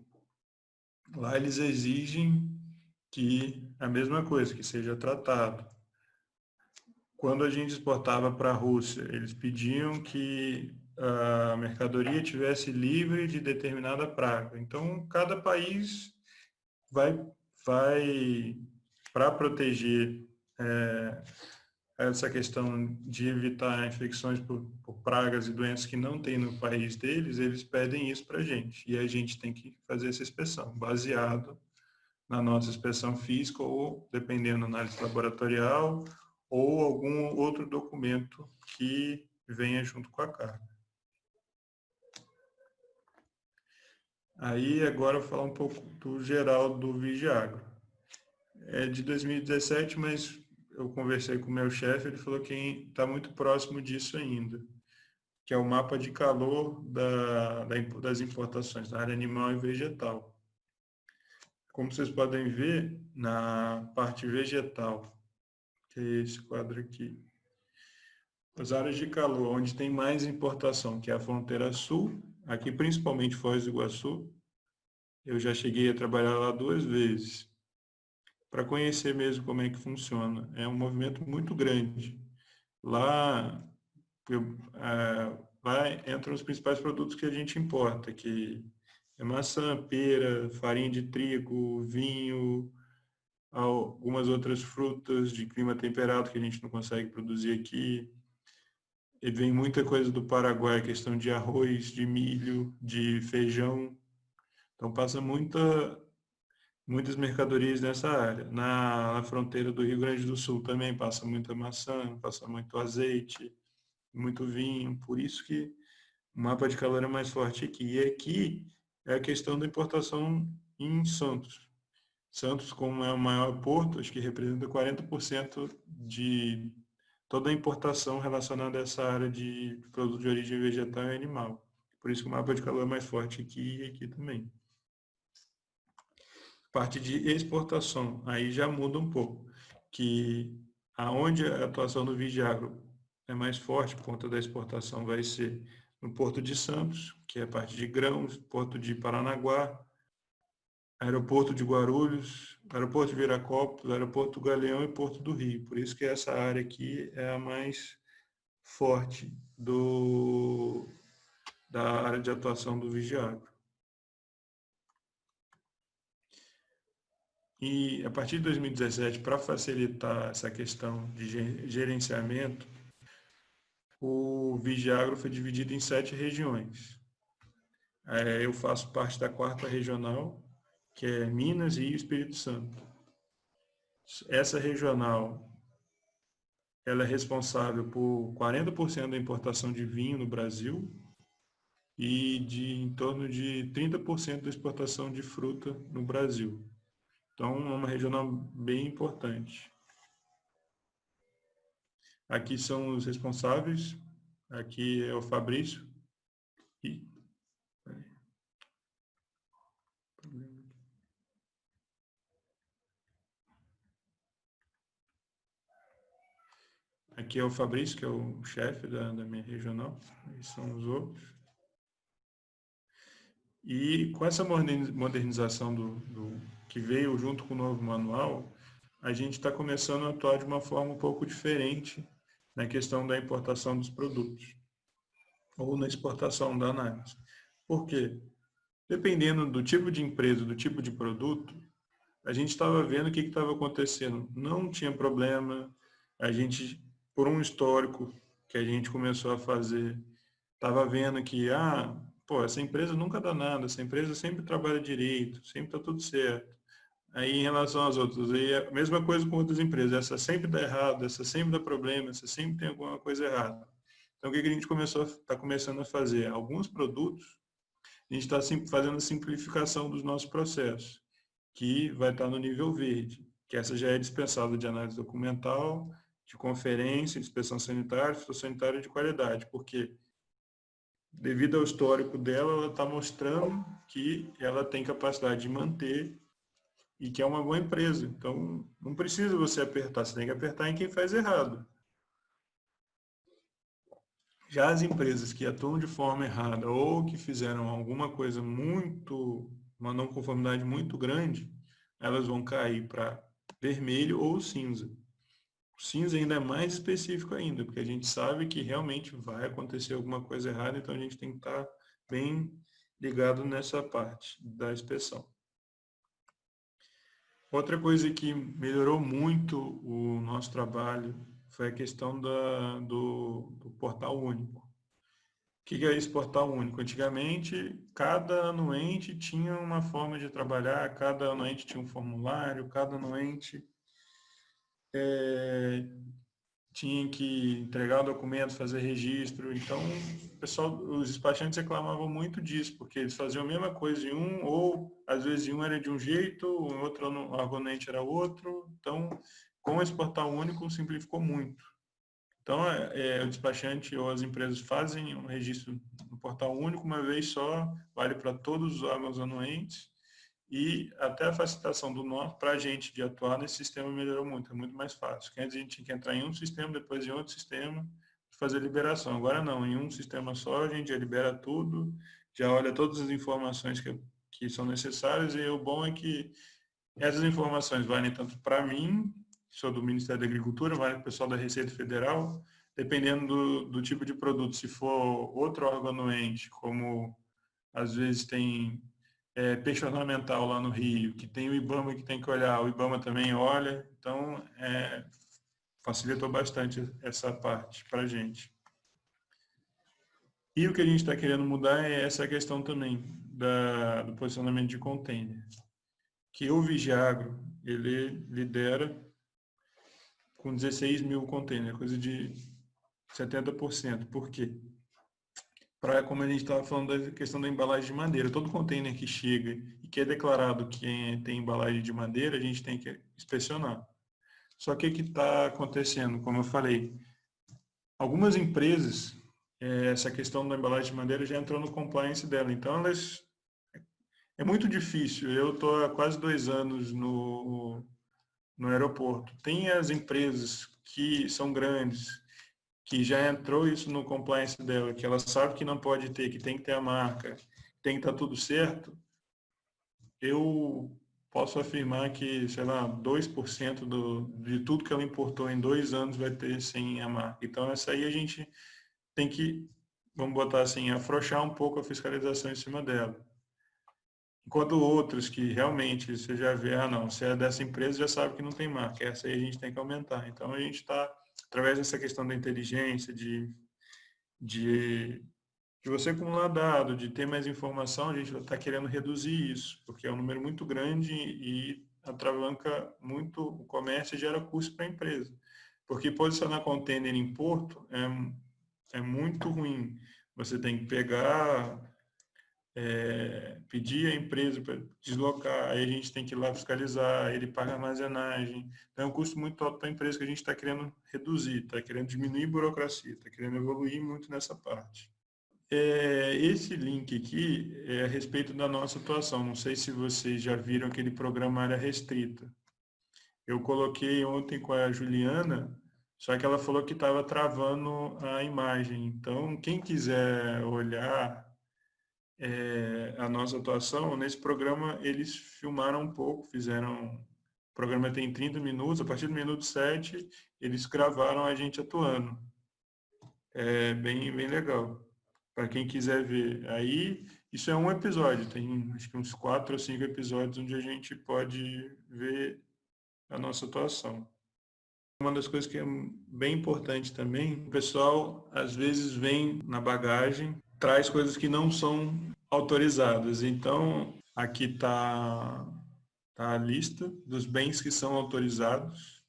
Lá eles exigem que a mesma coisa, que seja tratado. Quando a gente exportava para a Rússia, eles pediam que a mercadoria tivesse livre de determinada praga. Então, cada país vai para proteger essa questão de evitar infecções por pragas e doenças que não tem no país deles, eles pedem isso para a gente. E a gente tem que fazer essa inspeção, baseado na nossa inspeção física ou, dependendo da análise laboratorial, ou algum outro documento que venha junto com a carga. Aí agora eu vou falar um pouco do geral do Vigiagro. É de 2017, mas eu conversei com o meu chefe, ele falou que está muito próximo disso ainda, que é o mapa de calor das importações na área animal e vegetal. Como vocês podem ver, na parte vegetal, que é esse quadro aqui, as áreas de calor onde tem mais importação, que é a fronteira sul, aqui principalmente Foz do Iguaçu, eu já cheguei a trabalhar lá 2 vezes, para conhecer mesmo como é que funciona. É um movimento muito grande. Lá, lá entram os principais produtos que a gente importa, que é maçã, pera, farinha de trigo, vinho, algumas outras frutas de clima temperado que a gente não consegue produzir aqui. E vem muita coisa do Paraguai, questão de arroz, de milho, de feijão. Então passa muitas mercadorias nessa área. Na fronteira do Rio Grande do Sul também passa muita maçã, passa muito azeite, muito vinho. Por isso que o mapa de calor é mais forte aqui. E aqui é a questão da importação em Santos. Santos, como é o maior porto, acho que representa 40% de toda a importação relacionada a essa área de produtos de origem vegetal e animal. Por isso que o mapa de calor é mais forte aqui e aqui também. Parte de exportação, aí já muda um pouco, que aonde a atuação do Vigiagro é mais forte por conta da exportação vai ser no Porto de Santos, que é a parte de grãos, Porto de Paranaguá, Aeroporto de Guarulhos, Aeroporto de Viracopos, Aeroporto do Galeão e Porto do Rio. Por isso que essa área aqui é a mais forte da área de atuação do Vigiagro. E a partir de 2017, para facilitar essa questão de gerenciamento, o Vigiagro foi dividido em 7 regiões. Eu faço parte da 4ª regional, que é Minas e Espírito Santo. Essa regional ela é responsável por 40% da importação de vinho no Brasil e em torno de 30% da exportação de fruta no Brasil. Então, é uma regional bem importante. Aqui são os responsáveis, aqui é o Fabrício. Aqui é o Fabrício, que é o chefe da minha regional, e são os outros. E com essa modernização que veio junto com o novo manual, a gente está começando a atuar de uma forma um pouco diferente na questão da importação dos produtos, ou na exportação da análise. Por quê? Dependendo do tipo de empresa, do tipo de produto, a gente estava vendo o que estava acontecendo. Não tinha problema, a gente, por um histórico que a gente começou a fazer, estava vendo que, essa empresa nunca dá nada, essa empresa sempre trabalha direito, sempre está tudo certo. Aí, em relação às outras, aí é a mesma coisa com outras empresas, essa sempre dá errado, essa sempre dá problema, essa sempre tem alguma coisa errada. Então, o que a gente está começando a fazer? Alguns produtos, a gente está fazendo a simplificação dos nossos processos, que vai estar no nível verde, que essa já é dispensada de análise documental, de conferência, de inspeção sanitária, fitossanitária de qualidade, porque devido ao histórico dela, ela está mostrando que ela tem capacidade de manter e que é uma boa empresa. Então, não precisa você apertar, você tem que apertar em quem faz errado. Já as empresas que atuam de forma errada ou que fizeram alguma coisa uma não conformidade muito grande, elas vão cair para vermelho ou cinza. O cinza ainda é mais específico ainda, porque a gente sabe que realmente vai acontecer alguma coisa errada, então a gente tem que estar bem ligado nessa parte da inspeção. Outra coisa que melhorou muito o nosso trabalho foi a questão do portal único. O que é esse portal único? Antigamente, cada anuente tinha uma forma de trabalhar, cada anuente tinha um formulário, cada anuente tinha que entregar o documento, fazer registro. Então, os despachantes reclamavam muito disso, porque eles faziam a mesma coisa em um, ou às vezes em um era de um jeito, o outro argonente era outro. Então, com esse portal único, simplificou muito. Então, o despachante ou as empresas fazem um registro no portal único uma vez só, vale para todos os órgãos anuentes, e até a facilitação do nosso, para a gente de atuar nesse sistema melhorou muito, é muito mais fácil. Antes a gente tinha que entrar em um sistema, depois em outro sistema, fazer liberação. Agora não, em um sistema só a gente já libera tudo, já olha todas as informações que são necessárias, e o bom é que essas informações valem tanto para mim, sou do Ministério da Agricultura, vale para o pessoal da Receita Federal, dependendo do tipo de produto. Se for outro órgão anuente, como às vezes tem peixe ornamental lá no Rio, que tem o IBAMA que tem que olhar, o IBAMA também olha, então facilitou bastante essa parte para a gente. E o que a gente está querendo mudar é essa questão também do posicionamento de container, que o Vigiagro, ele lidera com 16 mil containers, coisa de 70%. Por quê? Como a gente estava falando da questão da embalagem de madeira, todo container que chega e que é declarado que tem embalagem de madeira, a gente tem que inspecionar. Só que o que está acontecendo, como eu falei, algumas empresas, essa questão da embalagem de madeira já entrou no compliance dela, então é muito difícil. Eu estou há quase 2 anos no aeroporto. Tem as empresas que são grandes, que já entrou isso no compliance dela, que ela sabe que não pode ter, que tem que ter a marca, tem que estar tudo certo, eu posso afirmar que, sei lá, 2% de tudo que ela importou em 2 anos vai ter sem a marca. Então, essa aí a gente tem que, vamos botar assim, afrouxar um pouco a fiscalização em cima dela. Enquanto outros que realmente você já vê, não, se é dessa empresa já sabe que não tem marca, essa aí a gente tem que aumentar. Então, a gente está, através dessa questão da inteligência, de você acumular dado, de ter mais informação, a gente está querendo reduzir isso, porque é um número muito grande e atravanca muito o comércio e gera custo para a empresa. Porque posicionar container em porto é muito ruim. Você tem que pegar, pedir a empresa para deslocar, aí a gente tem que ir lá fiscalizar, ele paga armazenagem. Então é um custo muito alto para a empresa que a gente está querendo reduzir, está querendo diminuir a burocracia, está querendo evoluir muito nessa parte. Esse link aqui é a respeito da nossa atuação. Não sei se vocês já viram aquele programa Área Restrita. Eu coloquei ontem com a Juliana, só que ela falou que estava travando a imagem. Então, quem quiser olhar a nossa atuação, nesse programa eles filmaram um pouco, o programa tem 30 minutos, a partir do minuto 7, eles gravaram a gente atuando. É bem legal, para quem quiser ver. Aí, isso é um episódio, tem acho que uns 4 ou 5 episódios onde a gente pode ver a nossa atuação. Uma das coisas que é bem importante também, o pessoal às vezes vem na bagagem, traz coisas que não são autorizadas. Então, aqui está a lista dos bens que são autorizados,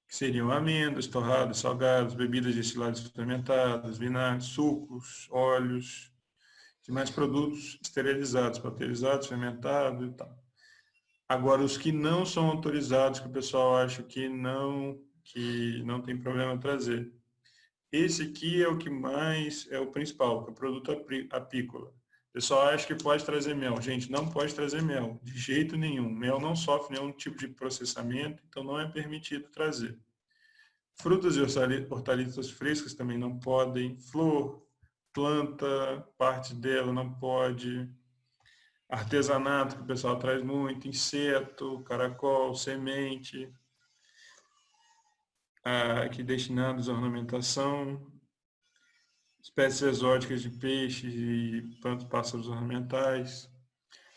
que seriam amêndoas, torradas, salgados, bebidas destiladas fermentadas, vinagres, sucos, óleos, e mais produtos esterilizados, pasteurizados, fermentados e tal. Agora, os que não são autorizados, que o pessoal acha que não tem problema trazer. Esse aqui é o que mais é o principal, que é o produto apícola. O pessoal acha que pode trazer mel. Gente, não pode trazer mel, de jeito nenhum. Mel não sofre nenhum tipo de processamento, então não é permitido trazer. Frutas e hortaliças frescas também não podem. Flor, planta, parte dela não pode. Artesanato, que o pessoal traz muito, inseto, caracol, semente, aqui destinados à ornamentação, espécies exóticas de peixes e pássaros ornamentais.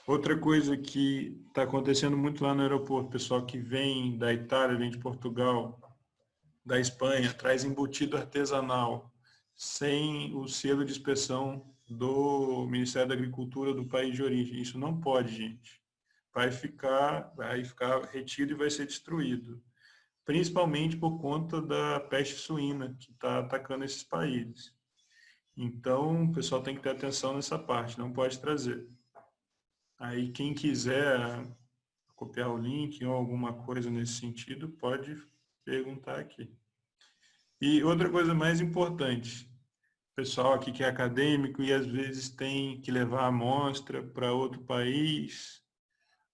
Outra coisa que está acontecendo muito lá no aeroporto, pessoal que vem da Itália, vem de Portugal, da Espanha, traz embutido artesanal, sem o selo de inspeção do Ministério da Agricultura do país de origem. Isso não pode, gente. Vai ficar retido e vai ser destruído. principalmente por conta da peste suína que está atacando esses países. Então, o pessoal tem que ter atenção nessa parte, não pode trazer. Aí, quem quiser copiar o link ou alguma coisa nesse sentido, pode perguntar aqui. E outra coisa mais importante, pessoal aqui que é acadêmico e às vezes tem que levar a amostra para outro país,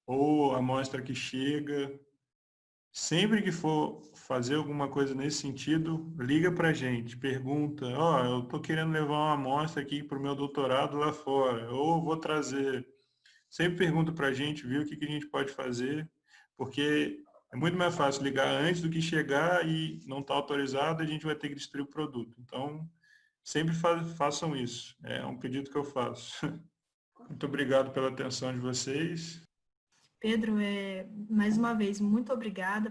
ou a amostra que chega, sempre que for fazer alguma coisa nesse sentido, liga para a gente, pergunta, eu estou querendo levar uma amostra aqui para o meu doutorado lá fora, ou vou trazer. Sempre pergunta para a gente, viu, o que a gente pode fazer, porque é muito mais fácil ligar antes do que chegar e não está autorizado, a gente vai ter que destruir o produto. Então, sempre façam isso. É um pedido que eu faço. Muito obrigado pela atenção de vocês. Pedro, mais uma vez, muito obrigada.